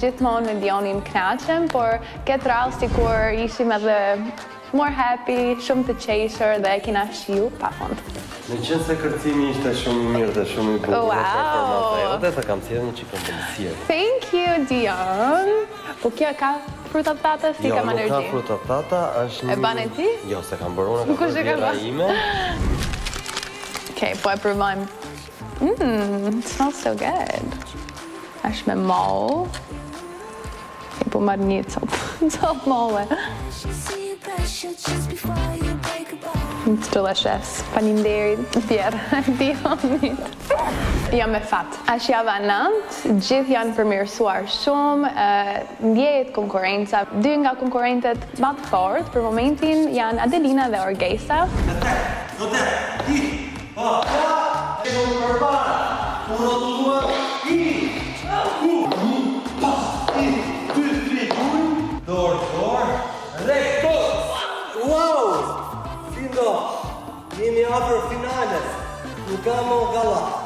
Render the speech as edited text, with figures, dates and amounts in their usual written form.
gjithmonë me Dionin knaqem, por këtë rallë sikur ishim edhe more happy, shumë të qeshur dhe e kina shiu pa fund. Në qenë se kërcimi ishte shumë mirë dhe shumë i bukur në performansa jote, të kam thirrë një çikë ëmbëlsirë. Thank you, Dion. Po kjo ka fruta pata, si kam energji? Jo, nuk ka fruta pata, është një... E ban e ti? Jo, se kam bërë unë, ka bërë vjehrra ime. Okay, po e provojmë. It smells so good. Është me moll. Okay, po marrë një copë molle. It's delicious. Faleminderit, vjehrra Dionit. Jam me fat. Është java 9, gjithë janë përmirësuar shumë, ndjehet konkurrenca. 2 nga konkurrentët më të fortë për momentin janë Adelina dhe Orgesa. Wow! Sindo, jemi afër finales. Nuk ka më galla.